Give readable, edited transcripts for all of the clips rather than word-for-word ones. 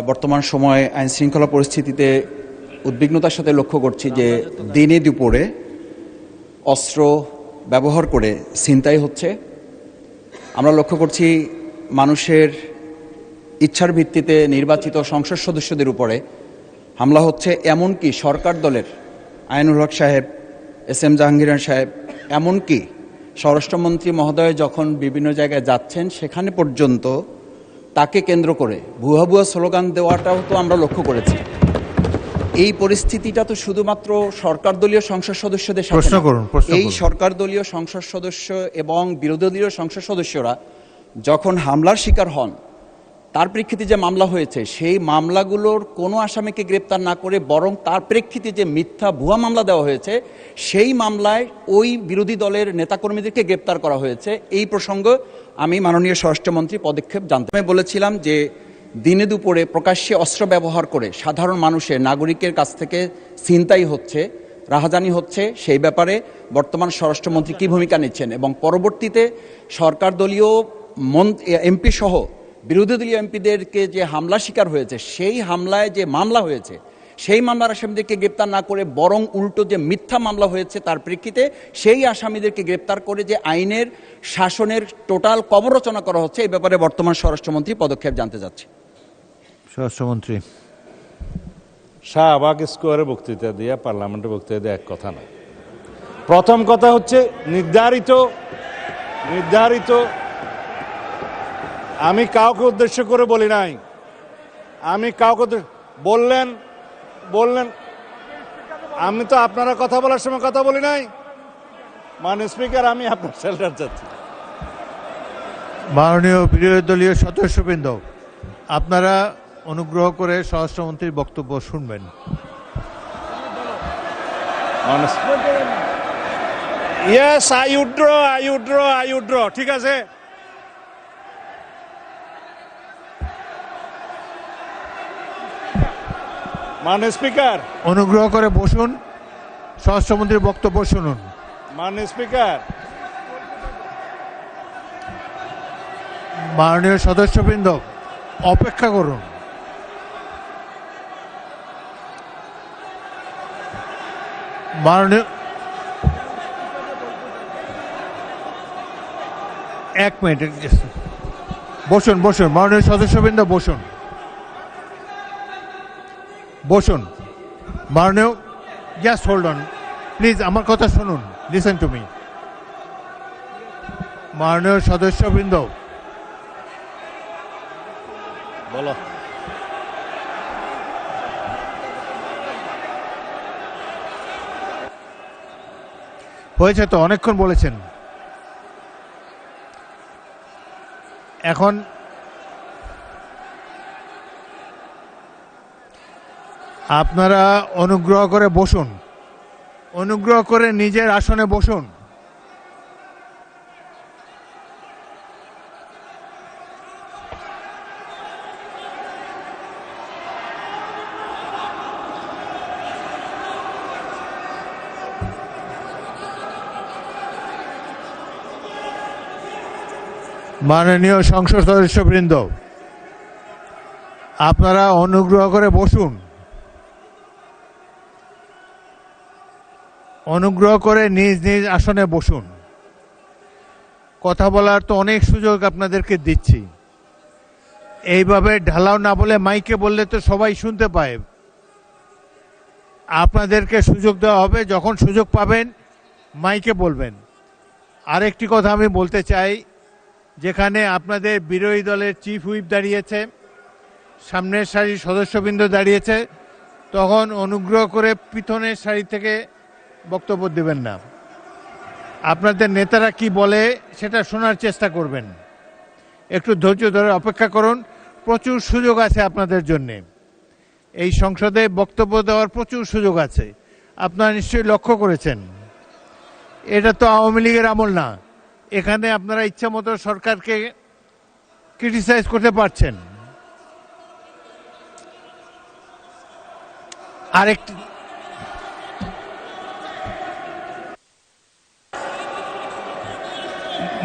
বর্তমান সময়ে আইন শৃঙ্খলা পরিস্থিতিতে উদ্বিগ্নতার সাথে লক্ষ্য করছি যে দিনে দুপুরে অস্ত্র ব্যবহার করে ছিনতাই হচ্ছে। আমরা লক্ষ্য করছি মানুষের ইচ্ছার ভিত্তিতে নির্বাচিত সংসদ সদস্যদের উপরে হামলা হচ্ছে, এমনকি সরকার দলের আইনুল হক সাহেব, এস এম জাহাঙ্গীর সাহেব, এমনকি স্বরাষ্ট্রমন্ত্রী মহোদয় যখন বিভিন্ন জায়গায় যাচ্ছেন সেখানে পর্যন্ত তাকে কেন্দ্র করে ভুয়া ভুয়া স্লোগান দেওয়াটাও তো আমরা লক্ষ্য করেছি। এই পরিস্থিতিটা তো শুধুমাত্র সরকার দলীয় সংসদ সদস্যদের সাথে না, এই সরকার দলীয় সংসদ সদস্য এবং বিরোধী দলীয় সংসদ সদস্যরা যখন হামলার শিকার হন, তার প্রেক্ষিতে যে মামলা হয়েছে সেই মামলাগুলোর কোনো আসামিকে গ্রেপ্তার না করে বরং তার প্রেক্ষিতে যে মিথ্যা ভুয়া মামলা দেওয়া হয়েছে সেই মামলায় ওই বিরোধী দলের নেতাকর্মীদেরকে গ্রেপ্তার করা হয়েছে। এই প্রসঙ্গে আমি মাননীয় স্বরাষ্ট্রমন্ত্রী পদক্ষেপ জানতে বলেছিলাম যে দিনে দুপুরে প্রকাশ্যে অস্ত্র ব্যবহার করে সাধারণ মানুষের নাগরিকের কাছ থেকে ছিনতাই হচ্ছে, রাহাজানি হচ্ছে, সেই ব্যাপারে বর্তমান স্বরাষ্ট্রমন্ত্রী কী ভূমিকা নিচ্ছেন এবং পরবর্তীতে সরকার দলীয় এমপি সহ বিরোধী দলীয় এমপিদেরকে যে হামলা শিকার হয়েছে সেই হামলায় যে মামলা হয়েছে সেই মামলার আসামিদেরকে গ্রেপ্তার না করে বরং উল্টো যে মিথ্যা মামলা হয়েছে তার প্রেক্ষিতে সেই আসামিদেরকে গ্রেপ্তার করে যে আইনের শাসনের টোটাল কবরচনা করা হচ্ছে, এই ব্যাপারে বর্তমান স্বরাষ্ট্রমন্ত্রী পদক্ষেপ জানতে যাচ্ছে। স্বরাষ্ট্রমন্ত্রী শাহবাগ স্কোয়ারে বক্তৃতা দিয়ে পার্লামেন্টে বক্তৃতা দিয়ে এক কথা না। প্রথম কথা হচ্ছে নির্ধারিত আমি কাউকে উদ্দেশ্য করে বলি নাই, আমি কাউকে বললেন আমি তো আপনারা কথা বলার সময় কথা বলি নাই। মাননীয় স্পিকার, আমি আপনার শেল্টার চাচ্ছি। মাননীয় বিরোধী দলীয় সদস্যবৃন্দ, আপনারা অনুগ্রহ করে স্বরাষ্ট্রমন্ত্রীর বক্তব্য শুনবেন। Yes, I Woodrow. ঠিক আছে, মাননীয় স্পিকার, অনুগ্রহ করে বসুন, স্বরাষ্ট্রমন্ত্রীর বক্তব্য শুনুন। মাননীয় স্পিকার, মাননীয় সদস্যবৃন্দ, অপেক্ষা করুন। মাননীয়, এক মিনিট বসুন। মাননীয় সদস্যবৃন্দ বসুন। মাননীয়, জাস্ট হোল্ড অন প্লিজ, আমার কথা শুনুন, লিসেন টু মি। মাননীয় সদস্যবৃন্দ, বলো। হয়েছে তো, অনেকক্ষণ বলেছেন। এখন আপনারা অনুগ্রহ করে বসুন, অনুগ্রহ করে নিজের আসনে বসুন। মাননীয় সংসদ সদস্যবৃন্দ, আপনারা অনুগ্রহ করে বসুন, অনুগ্রহ করে নিজ নিজ আসনে বসুন। কথা বলার তো অনেক সুযোগ আপনাদেরকে দিচ্ছি, এইভাবে ঢালাও না বলে মাইকে বললে তো সবাই শুনতে পায়। আপনাদেরকে সুযোগ দেওয়া হবে, যখন সুযোগ পাবেন মাইকে বলবেন। আরেকটি কথা আমি বলতে চাই, যেখানে আপনাদের বিরোধী দলের চিফ হুইপ দাঁড়িয়েছে, সামনের সারির সদস্যবৃন্দ দাঁড়িয়েছে, তখন অনুগ্রহ করে পিছনের সারি থেকে বক্তব্য দেবেন না। আপনাদের নেতারা কি বলে সেটা শোনার চেষ্টা করবেন। একটু ধৈর্য ধরে অপেক্ষা করুন, প্রচুর সুযোগ আছে আপনাদের জন্যে। এই সংসদে বক্তব্য দেওয়ার প্রচুর সুযোগ আছে, আপনারা নিশ্চয়ই লক্ষ্য করেছেন। এটা তো আওয়ামী লীগের আমল না, এখানে আপনারা ইচ্ছা মতো সরকারকে ক্রিটিসাইজ করতে পারছেন। আরেকটি,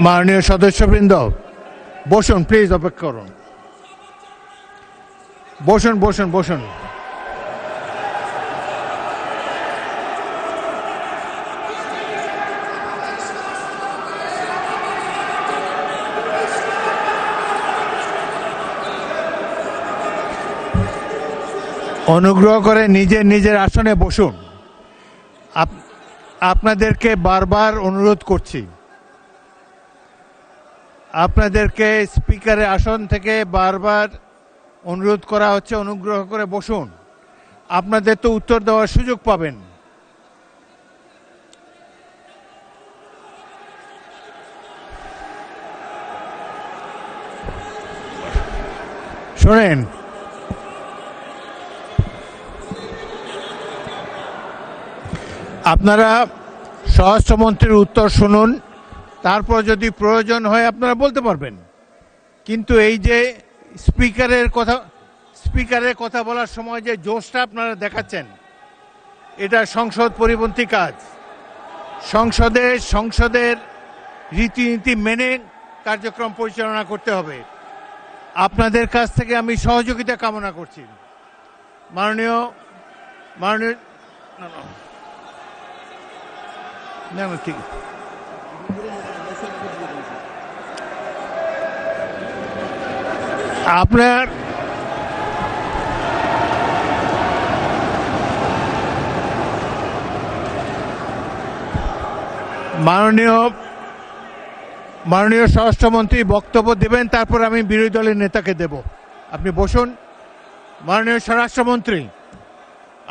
মাননীয় সদস্যবৃন্দ বসুন প্লিজ, অপেক্ষা করুন। বসুন বসুন বসুন। অনুগ্রহ করে নিজের নিজের আসনে বসুন। আপনাদেরকে বারবার অনুরোধ করছি, আপনাদেরকে স্পিকারের আসন থেকে বারবার অনুরোধ করা হচ্ছে, অনুগ্রহ করে বসুন। আপনাদের তো উত্তর দেওয়ার সুযোগ পাবেন। শোনেন, আপনারা স্বরাষ্ট্রমন্ত্রীর উত্তর শুনুন, তারপর যদি প্রয়োজন হয় আপনারা বলতে পারবেন। কিন্তু এই যে স্পিকারের কথা বলার সময় যে জোশটা আপনারা দেখাচ্ছেন, এটা সংসদ পরিপন্থী কাজ। সংসদের রীতিনীতি মেনে কার্যক্রম পরিচালনা করতে হবে। আপনাদের কাছ থেকে আমি সহযোগিতা কামনা করছি। মাননীয় মাননীয় না না ঠিক আপনার মাননীয় স্বরাষ্ট্রমন্ত্রী বক্তব্য দেবেন, তারপর আমি বিরোধী দলের নেতাকে দেব। আপনি বসুন। মাননীয় স্বরাষ্ট্রমন্ত্রী,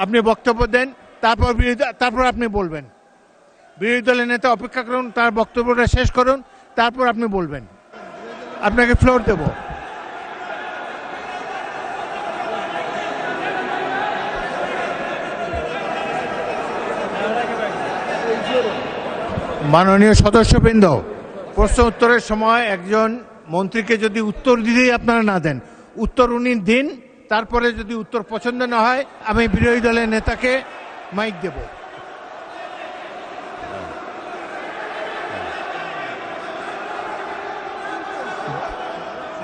আপনি বক্তব্য দেন, তারপর আপনি বলবেন। বিরোধী দলের নেতা অপেক্ষা করুন, তার বক্তব্যটা শেষ করুন, তারপর আপনি বলবেন। আপনাকে ফ্লোর দেব। মাননীয় সদস্যবৃন্দ, প্রশ্ন উত্তরের সময় একজন মন্ত্রীকে যদি উত্তর দিতেই আপনারা না দেন, উত্তর উনি দিন, তারপরে যদি উত্তর পছন্দ না হয় আমি বিরোধী দলের নেতাকে মাইক দেব।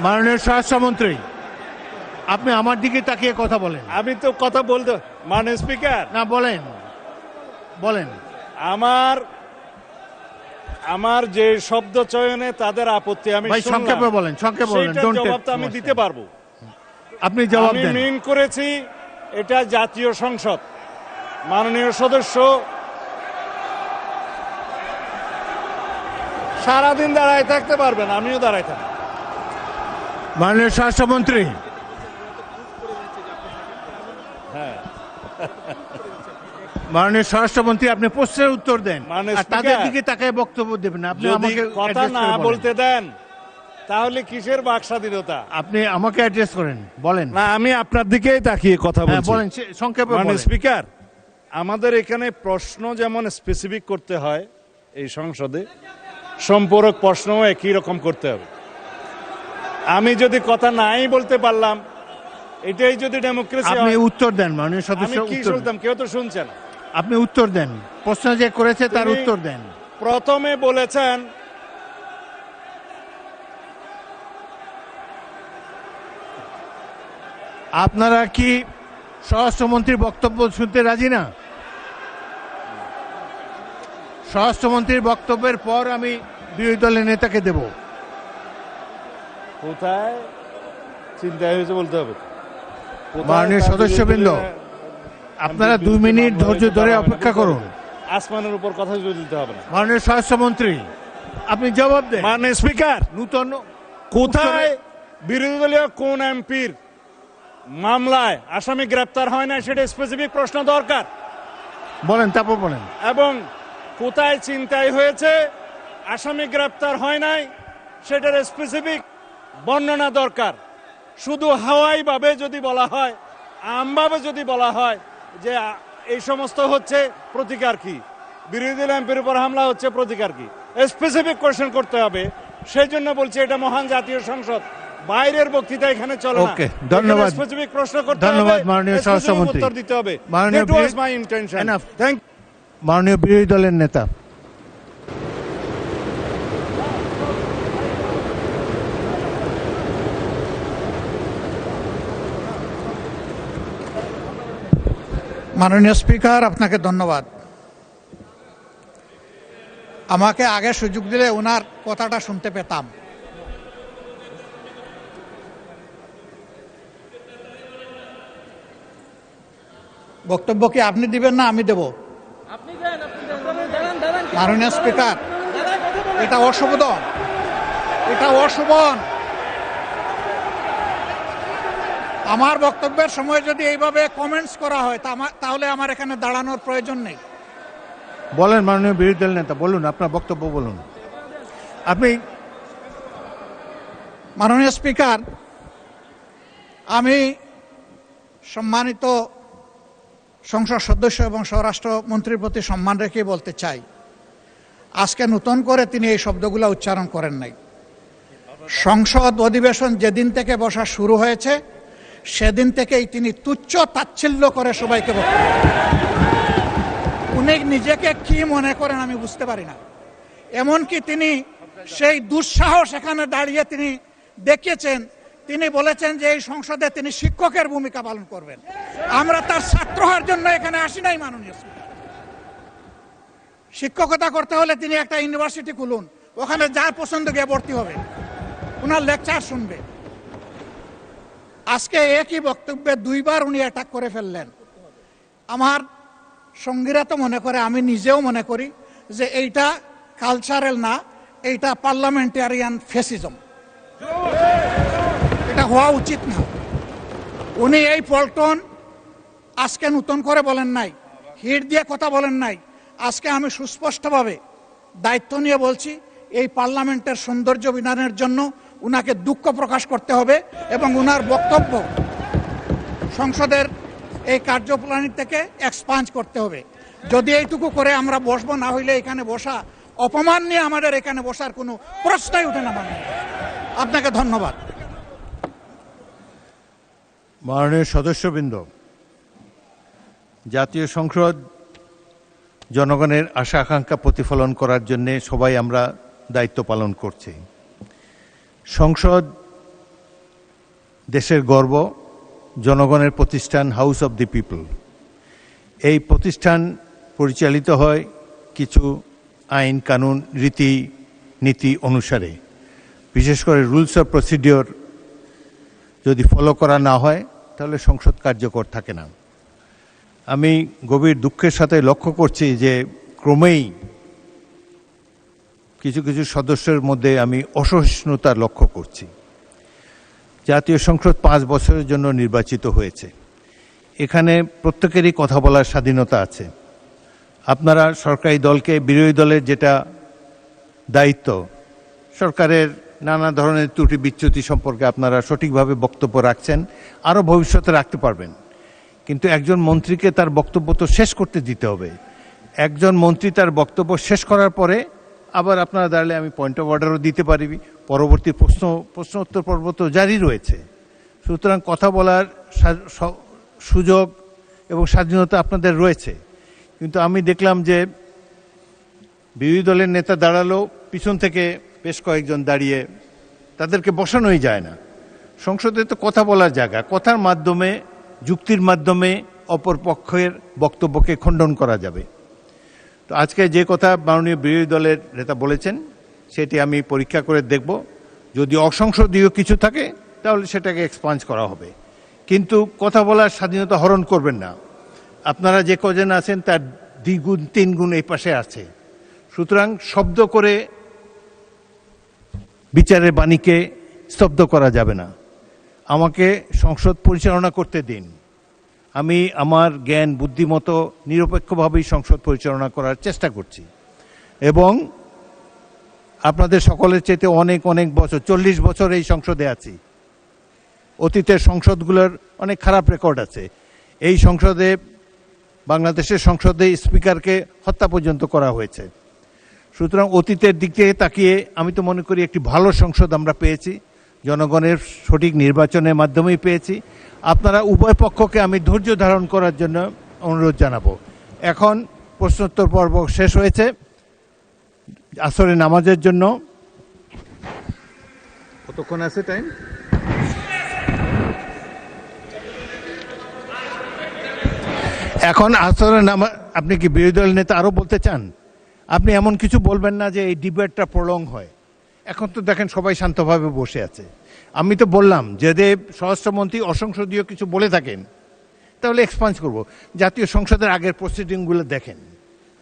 মাননীয় স্বরাষ্ট্রমন্ত্রী, আপনি আমার দিকে তাকিয়ে কথা বলেন। আমি তো কথা বলতে, মাননীয় স্পিকার, না বলেন বলেন। আমার যে শব্দ চয়নে তাদের আপত্তি আমি ভাই সংক্ষেপে বলেন, সংক্ষেপে বলেন। সেইটার জবাব তো আমি দিতে পারবো। আপনি জবাব আমি দেন। মিন করেছি এটা জাতীয় সংসদ। মাননীয় সদস্য সারাদিন দাঁড়ায় থাকতে পারবেন, আমিও দাঁড়ায় থাকি। মাননীয় স্বরাষ্ট্রমন্ত্রী, হ্যাঁ, মাননীয় স্বরাষ্ট্রমন্ত্রী, আপনি প্রশ্নের উত্তর দেন, মাননীয় আর তাদের স্পিকার, দিকে তাকায় বক্তব্য দেবেন। আপনি যদি আমাকে কথা address না করে বলেন। বলতে দেন তাহলে কিসের বাক স্বাধীনতা? আপনি আমাকে অ্যাড্রেস করেন, বলেন। না, আমি আপনার দিকেই তাকিয়ে কথা হ্যাঁ, বলছি। বলেন, সংক্ষেপে মাননীয় বলেন। স্পিকার, আমাদের এখানে প্রশ্ন যেমন স্পেসিফিক করতে হয়, এই সংসদে সম্পূরক প্রশ্নও একই রকম করতে হবে। আমি যদি কথা নাই বলতে পারলাম, এটাই যদি ডেমোক্রেসি আপনি হয়, উত্তর দেন। মাননীয় আমি সদস্য কি উত্তর দেন। শুনতাম? কেউ তো শুনছেন। আপনি উত্তর দেন, প্রশ্ন যে করেছে তার তিনি উত্তর দেন। প্রথমে বলেছেন আপনারা কি স্বরাষ্ট্রমন্ত্রীর বক্তব্য শুনতে রাজি না? স্বরাষ্ট্রমন্ত্রীর বক্তব্যের পর আমি বিরোধী দলের নেতাকে দেব। কোথায় চিন্তায় হয়েছে বলতে হবে। কোথায় মাননীয় তার সদস্যবৃন্দ, বিরুদ্ধে আপনারা বিরুদ্ধে 2 মিনিট মামলা ধৈর্য হয়েছে, ধরে তারা অপেক্ষা আমাকে করুন। আসমানের উপর কথা দিতে হবে না। মাননীয় স্বরাষ্ট্রমন্ত্রী, আপনি জবাব দেন। মাননীয় স্পিকার, নূতন কোথায় বিরোধী দলীয় কোন এমপির মামলায় আসামি গ্রেপ্তার হয় না সেটা স্পেসিফিক প্রশ্ন দরকার। বলেন, তারপর বলেন। এবং কোথায় ছিনতাই হয়েছে, আসামি গ্রেপ্তার হয় নাই, সেটার স্পেসিফিক বর্ণনা দরকার। শুধু হাওয়াই ভাবে যদি বলা হয়, আমভাবে যদি বলা হয় যে এই সমস্ত হচ্ছে, প্রতিকার কি? বিরোধী দল এমপির উপর হামলা হচ্ছে, প্রতিকার কি? স্পেসিফিক কোশ্চেন করতে হবে। সেই জন্য বলছি এটা মহান জাতীয় সংসদ, বাইরের বক্তৃতা এখানে চলে না। ওকে, ধন্যবাদ। স্পেসিফিক প্রশ্ন করতে হবে, ধন্যবাদ মাননীয় specific স্বরাষ্ট্রমন্ত্রী। উত্তর দিতে হবে। মাননীয় That was my intention. Enough. Thank মাননীয় বিরোধী দলের নেতা। মাননীয় স্পিকার, আপনাকে ধন্যবাদ। আমাকে আগে সুযোগ দিলে ওনার কথাটা শুনতে পেতাম। বক্তব্য কি আপনি দিবেন না আমি দেব? মাননীয় স্পিকার, এটা অশোভন, এটা অশোভন। আমার বক্তব্যের সময় যদি এইভাবে কমেন্টস করা হয় তাহলে আমার এখানে দাঁড়ানোর প্রয়োজন নেই। বলেন মাননীয় বিরোধী দল নেতা, বলুন আপনার বক্তব্য বলুন। আপনি মাননীয় স্পিকার, আমি সম্মানিত সংসদ সদস্য এবং স্বরাষ্ট্র মন্ত্রীর প্রতি সম্মান রেখে বলতে চাই, আজকে নতুন করে তিনি এই শব্দগুলো উচ্চারণ করেন নাই। সংসদ অধিবেশন যেদিন থেকে বসা শুরু হয়েছে সেদিন থেকেই তিনি তুচ্ছ তাচ্ছিল্য করে সবাইকে বক্তব্য। উনি নিজেকে কি মনে করেন আমি বুঝতে পারি না। এমনকি তিনি সেই দুঃসাহস এখানে দাঁড়িয়ে তিনি দেখিয়েছেন, তিনি বলেছেন যে এই সংসদে তিনি শিক্ষকের ভূমিকা পালন করবেন। আমরা তার ছাত্র হওয়ার জন্য এখানে আসি নাই। মাননীয় স্পিকার, শিক্ষকতা করতে হলে তিনি একটা ইউনিভার্সিটি খুলুন, ওখানে যার পছন্দ গিয়ে ভর্তি হবে, ওনার লেকচার শুনবে। আজকে একই বক্তব্যে দুইবার উনি অ্যাটাক করে ফেললেন। আমার সঙ্গীরা তো মনে করে, আমি নিজেও মনে করি যে এইটা কালচারাল না, এইটা পার্লামেন্টারিয়ান ফ্যাসিজম। এটা হওয়া উচিত না। উনি এই পল্টন আজকে নতুন করে বলেন নাই, হিট দিয়ে কথা বলেন নাই। আজকে আমি সুস্পষ্টভাবে দায়িত্ব নিয়ে বলছি, এই পার্লামেন্টের সৌন্দর্য বিধানের জন্য উনাকে দুঃখ প্রকাশ করতে হবে এবং উনার বক্তব্য সংসদের এই কার্যপ্রণালী থেকে এক্সপাঞ্জ করতে হবে। যদি এইটুকু করে আমরা বসবো, না হইলে এখানে বসা অপমান নিয়ে আমাদের এখানে বসার কোনো প্রশ্নই উঠে না। মানে আপনাকে ধন্যবাদ। মাননীয় সদস্যবৃন্দ, জাতীয় সংসদ জনগণের আশা আকাঙ্ক্ষা প্রতিফলন করার জন্যে সবাই আমরা দায়িত্ব পালন করছি। সংসদ দেশের গর্ব, জনগণের প্রতিষ্ঠান, হাউস অব দি পিপল। এই প্রতিষ্ঠান পরিচালিত হয় কিছু আইন কানুন রীতি নীতি অনুসারে। বিশেষ করে রুলস অফ প্রসিডিওর যদি ফলো করা না হয় তাহলে সংসদ কার্যকর থাকে না। আমি গভীর দুঃখের সাথে লক্ষ্য করছি যে ক্রমেই কিছু কিছু সদস্যের মধ্যে আমি অসহিষ্ণুতা লক্ষ্য করছি। জাতীয় সংসদ 5 বছরের জন্য নির্বাচিত হয়েছে। এখানে প্রত্যেকেরই কথা বলার স্বাধীনতা আছে। আপনারা সরকারি দলকে, বিরোধী দলের যেটা দায়িত্ব, সরকারের নানা ধরনের ত্রুটি বিচ্যুতি সম্পর্কে আপনারা সঠিকভাবে বক্তব্য রাখছেন, আরও ভবিষ্যতে রাখতে পারবেন। কিন্তু একজন মন্ত্রীকে তার বক্তব্য তো শেষ করতে দিতে হবে। একজন মন্ত্রী তার বক্তব্য শেষ করার পরে আবার আপনারা দাঁড়ালে আমি পয়েন্ট অফ অর্ডারও দিতে পারি, পরবর্তী প্রশ্ন উত্তর পর্ব তো জারি রয়েছে। সুতরাং কথা বলার সুযোগ এবং স্বাধীনতা আপনাদের রয়েছে। কিন্তু আমি দেখলাম যে বিরোধী দলের নেতা দাঁড়ালো, পিছন থেকে বেশ কয়েকজন দাঁড়িয়ে, তাদেরকে বসানোই যায় না। সংসদে তো কথা বলার জায়গা, কথার মাধ্যমে, যুক্তির মাধ্যমে অপর পক্ষের বক্তব্যকে খণ্ডন করা যাবে। তো আজকে যে কথা মাননীয় বিরোধী দলের নেতা বলেছেন সেটি আমি পরীক্ষা করে দেখব। যদি অসংসদীয় কিছু থাকে তাহলে সেটাকে এক্সপাঞ্জ করা হবে, কিন্তু কথা বলার স্বাধীনতা হরণ করবেন না। আপনারা যে কজন আছেন তার 2 গুণ 3 গুণ এই পাশে আছে। সুতরাং শব্দ করে বিচারের বাণীকে স্তব্ধ করা যাবে না। আমাকে সংসদ পরিচালনা করতে দিন। আমি আমার জ্ঞান বুদ্ধিমতো নিরপেক্ষভাবেই সংসদ পরিচালনা করার চেষ্টা করছি এবং আপনাদের সকলের চাইতে অনেক অনেক বছর, 40 বছর এই সংসদে আছি। অতীতের সংসদগুলোর অনেক খারাপ রেকর্ড আছে। এই সংসদে, বাংলাদেশের সংসদে স্পিকারকে হত্যা পর্যন্ত করা হয়েছে। সুতরাং অতীতের দিক থেকে তাকিয়ে আমি তো মনে করি একটি ভালো সংসদ আমরা পেয়েছি, জনগণের সঠিক নির্বাচনের মাধ্যমেই পেয়েছি। আপনারা উভয় পক্ষকে আমি ধৈর্য ধারণ করার জন্য অনুরোধ জানাবো। এখন প্রশ্নোত্তর পর্ব শেষ হয়েছে। আসরের নামাজের জন্য কতক্ষণ আছে টাইম? এখন আসলে আপনি কি বিরোধী দলের নেতা আরো বলতে চান? আপনি এমন কিছু বলবেন না যে এই ডিবেটটা প্রলং হয়। এখন তো দেখেন সবাই শান্তভাবে বসে আছে। আমি তো বললাম যদি স্বরাষ্ট্রমন্ত্রী অসংসদীয় কিছু বলে থাকেন তাহলে এক্সপান্স করব। জাতীয় সংসদের আগের প্রসিডিংগুলো দেখেন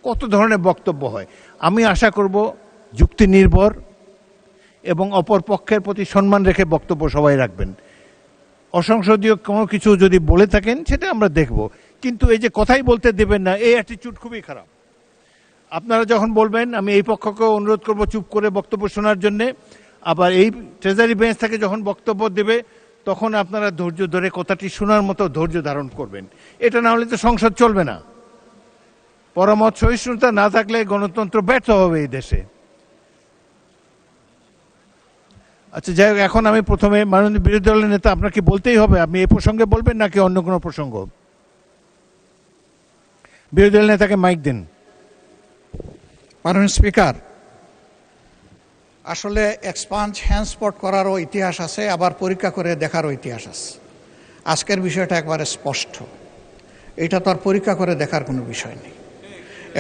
কত ধরনের বক্তব্য হয়। আমি আশা করব যুক্তি নির্ভর এবং অপর পক্ষের প্রতি সম্মান রেখে বক্তব্য সবাই রাখবেন। অসংসদীয় কোনো কিছু যদি বলে থাকেন সেটা আমরা দেখব, কিন্তু এই যে কথাই বলতে দেবেন না, এই অ্যাটিটিউড খুবই খারাপ। আপনারা যখন বলবেন আমি এই পক্ষকেও অনুরোধ করব চুপ করে বক্তব্য শোনার জন্যে, আবার এই ট্রেজারি বেঞ্চ থেকে যখন বক্তব্য দেবে তখন আপনারা ধৈর্য ধরে কথাটি শোনার মতো ধৈর্য ধারণ করবেন। এটা না হলে তো সংসদ চলবে না। পরমত সহিষ্ণুতা না থাকলে গণতন্ত্র ব্যর্থ হবে এই দেশে। আচ্ছা যাই হোক, এখন আমি প্রথমে মাননীয় বিরোধী দলের নেতা, আপনাকে বলতেই হবে, আপনি এই প্রসঙ্গে বলবেন নাকি অন্য কোনো প্রসঙ্গ? বিরোধী দলের নেতাকে মাইক দিন। মাননীয় স্পিকার, আসলে এক্সপাঞ্জ হ্যান্ডস্পট করারও ইতিহাস আছে, আবার পরীক্ষা করে দেখারও ইতিহাস আছে। আজকের বিষয়টা একবারে স্পষ্ট, এটা তো আর পরীক্ষা করে দেখার কোনো বিষয় নেই,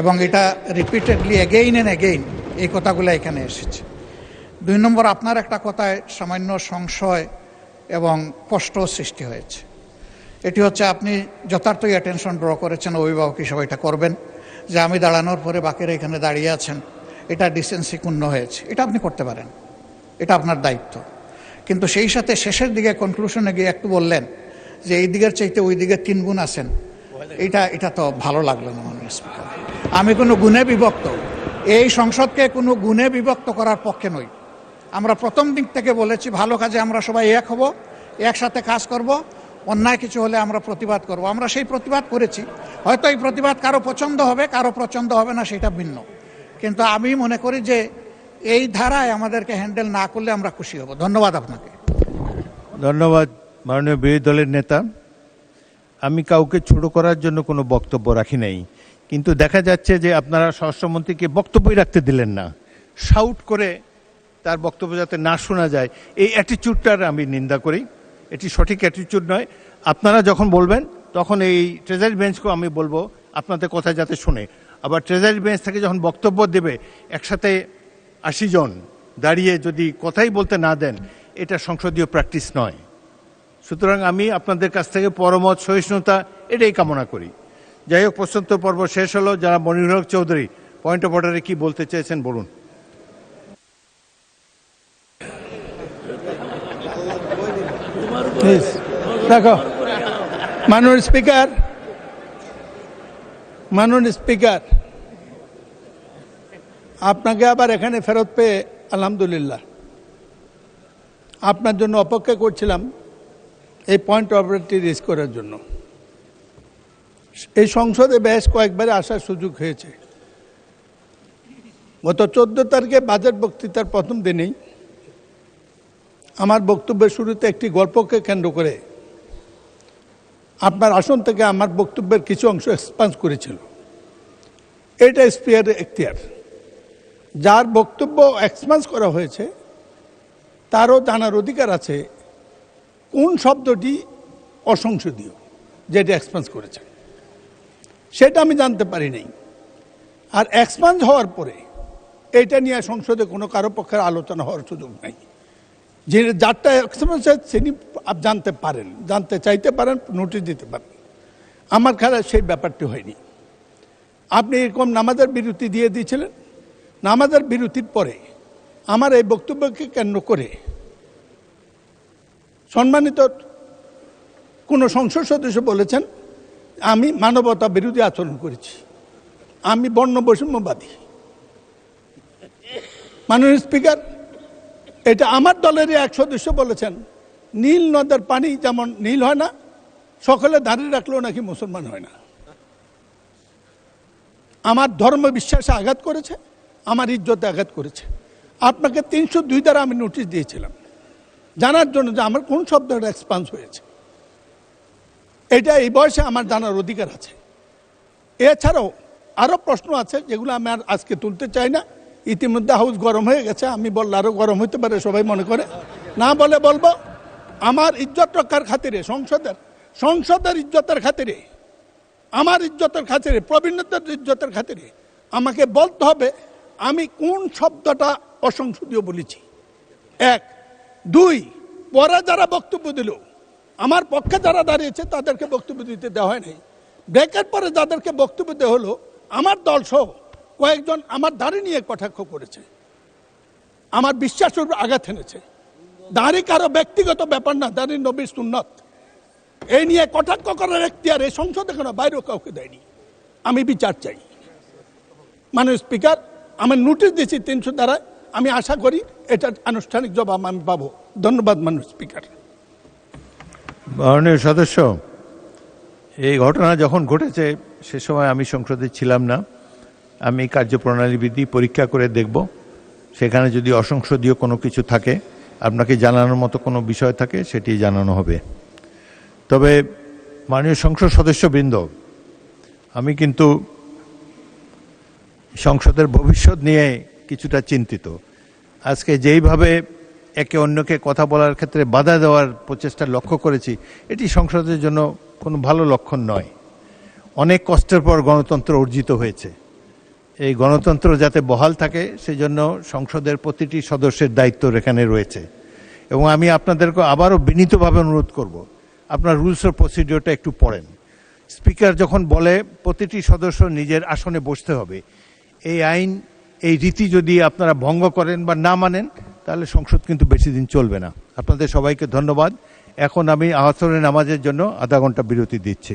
এবং এটা রিপিটেডলি এগেইন অ্যান্ড এগেইন এই কথাগুলো এখানে এসেছে। 2 নম্বর, আপনার একটা কথায় সামান্য সংশয় এবং কষ্ট সৃষ্টি হয়েছে। এটি হচ্ছে আপনি যথার্থই অ্যাটেনশন ড্র করেছেন, অভিভাবক হিসেবে এটা করবেন যে আমি দাঁড়ানোর পরে বাকিরা এখানে দাঁড়িয়ে আছেন, এটা ডিসেন্সি ক্ষুণ্ণ হয়েছে। এটা আপনি করতে পারেন, এটা আপনার দায়িত্ব। কিন্তু সেই সাথে শেষের দিকে কনক্লুশনে গিয়ে একটু বললেন যে এই দিকের চাইতে ওই দিকে 3 গুণ আছেন, এটা তো ভালো লাগলো না মাননীয় স্পিকার। আমি কোনো গুণে বিভক্ত, এই সংসদকে কোনো গুণে বিভক্ত করার পক্ষে নই। আমরা প্রথম দিক থেকে বলেছি ভালো কাজে আমরা সবাই এক হব, একসাথে কাজ করব, অন্যায় কিছু হলে আমরা প্রতিবাদ করব। আমরা সেই প্রতিবাদ করেছি। হয়তো এই প্রতিবাদ কারো পছন্দ হবে, কারো পছন্দ হবে না, সেটা ভিন্ন। কিন্তু আমি মনে করি যে এই ধারায় আমাদেরকে হ্যান্ডেল না করলে আমরা খুশি হব। ধন্যবাদ আপনাকে। ধন্যবাদ মাননীয় বিরোধী দলের নেতা। আমি কাউকে ছোট করার জন্য কোনো বক্তব্য রাখি নাই, কিন্তু দেখা যাচ্ছে যে আপনারা স্বরাষ্ট্রমন্ত্রীকে বক্তব্যই রাখতে দিলেন না। শাউট করে তার বক্তব্য যাতে না শোনা যায়, এই অ্যাটিটিউডটার আমি নিন্দা করি। এটি সঠিক অ্যাটিটিউড নয়। আপনারা যখন বলবেন তখন এই ট্রেজারি বেঞ্চকেও আমি বলবো আপনাদের কথা যাতে শোনে। আবার ট্রেজারি বেঞ্চ থেকে যখন বক্তব্য দেবে একসাথে 80 জন দাঁড়িয়ে যদি কথাই বলতে না দেন, এটা সংসদীয় প্র্যাকটিস নয়। সুতরাং আমি আপনাদের কাছ থেকে পরমত সহিষ্ণুতা এটাই কামনা করি। যাই হোক, প্রশ্নোত্তর পর্ব শেষ হলো। যারা মনির হক চৌধুরী পয়েন্ট অফ অর্ডারে কি বলতে চেয়েছেন বলুন। দেখো মাননীয় স্পিকার, আপনাকে আবার এখানে ফেরত পেয়ে আলহামদুলিল্লাহ। আপনার জন্য অপেক্ষা করছিলাম এই পয়েন্ট অফ অর্ডারটি রেজ করার জন্য। এই সংসদে বেশ কয়েকবারে আসার সুযোগ হয়েছে। গত 14 তারিখে বাজেট বক্তৃতার প্রথম দিনেই আমার বক্তব্যের শুরুতে একটি গল্পকে কেন্দ্র করে আপনার আসন থেকে আমার বক্তব্যের কিছু অংশ এক্সপান্স করেছিল। এটা স্পিকারের এখতিয়ার। যার বক্তব্য এক্সপান্স করা হয়েছে তারও জানার অধিকার আছে কোন শব্দটি অসংসদীয় যেটা এক্সপান্স করেছে, সেটা আমি জানতে পারি নাই। আর এক্সপান্স হওয়ার পরে এটা নিয়ে সংসদে কোনো কারো পক্ষের আলোচনা হওয়ার সুযোগ নাই। যে যারটা এক্সপান্স তিনি জানতে পারেন, জানতে চাইতে পারেন, নোটিশ দিতে পারেন। আমার খেলা সেই ব্যাপারটি হয়নি। আপনি এরকম নামাজের বিরতি দিয়ে দিয়েছিলেন। নামাজের বিরতির পরে আমার এই বক্তব্যকে কেন্দ্র করে সম্মানিত কোনো সংসদ সদস্য বলেছেন আমি মানবতা বিরোধী আচরণ করেছি, আমি বর্ণ বৈষম্যবাদী। মাননীয় স্পিকার, এটা আমার দলেরই এক সদস্য বলেছেন নীল নদের পানি যেমন নীল হয় না, সকলে দাঁড়িয়ে রাখলেও নাকি মুসলমান হয় না। আমার ধর্ম বিশ্বাসে আঘাত করেছে, আমার ইজ্জতে আঘাত করেছে। আপনাকে 302 দ্বারা আমি নোটিশ দিয়েছিলাম জানার জন্য যে আমার কোন শব্দটা এক্সপান্স হয়েছে। এটা এই বয়সে আমার জানার অধিকার আছে। এছাড়াও আরও প্রশ্ন আছে যেগুলো আমি আর আজকে তুলতে চাই না। ইতিমধ্যে হাউস গরম হয়ে গেছে, আমি বললে আরও গরম হতে পারে সবাই মনে করে। না বলে বলবো, আমার ইজ্জত রক্ষার খাতিরে সংসদের ইজ্জতের খাতিরে আমার ইজ্জতের খাতিরে, প্রবীণতার ইজ্জতের খাতিরে আমাকে বলতে হবে আমি কোন শব্দটা অসংসদীয় বলেছি। 1, 2, পরে যারা বক্তব্য দিল, আমার পক্ষে যারা দাঁড়িয়েছে তাদেরকে বক্তব্য দিতে দেওয়া হয়নি। ব্রেকের পরে যাদেরকে বক্তব্য দেওয়া হলো, আমার দল সহ কয়েকজন আমার দাড়ি নিয়ে কটাক্ষ করেছে, আমার বিশ্বাসের উপর আঘাত এনেছে। দাড়ি কারো ব্যক্তিগত ব্যাপার না, দাড়ি নবীর সুন্নত। এই নিয়ে কটাক্ষ করার এখতিয়ার এই সংসদে কেন বাইরেও কাউকে দেয়নি। আমি বিচার চাই। মাননীয় স্পিকার, আমি নোটিশ দিয়েছি 300 দ্বারা, আমি আশা করি এটার আনুষ্ঠানিক জবাব আমি পাবো। ধন্যবাদ মাননীয় স্পিকার। মাননীয় সদস্য, এই ঘটনা যখন ঘটেছে সে সময় আমি সংসদে ছিলাম না। আমি কার্যপ্রণালী বিধি পরীক্ষা করে দেখব, সেখানে যদি অসংসদীয় কোনো কিছু থাকে, আপনাকে জানানোর মতো কোনো বিষয় থাকে, সেটি জানানো হবে। তবে মাননীয় সংসদ সদস্যবৃন্দ, আমি কিন্তু সংসদের ভবিষ্যৎ নিয়ে কিছুটা চিন্তিত। আজকে যেইভাবে একে অন্যকে কথা বলার ক্ষেত্রে বাধা দেওয়ার প্রচেষ্টা লক্ষ্য করেছি, এটি সংসদের জন্য কোনো ভালো লক্ষণ নয়। অনেক কষ্টের পর গণতন্ত্র অর্জিত হয়েছে। এই গণতন্ত্র যাতে বহাল থাকে সেজন্য সংসদের প্রতিটি সদস্যের দায়িত্ব এখানে রয়েছে। এবং আমি আপনাদেরকে আবারও বিনীতভাবে অনুরোধ করব, আপনার রুলস অফ প্রসিডিওরটা একটু পড়েন। স্পিকার যখন বলে প্রতিটি সদস্য নিজের আসনে বসতে হবে, এই আইন, এই রীতি যদি আপনারা ভঙ্গ করেন বা না মানেন, তাহলে সংসদ কিন্তু বেশি দিন চলবে না। আপনাদের সবাইকে ধন্যবাদ। এখন আমি আসরের নামাজের জন্য আধা ঘন্টা বিরতি দিচ্ছি।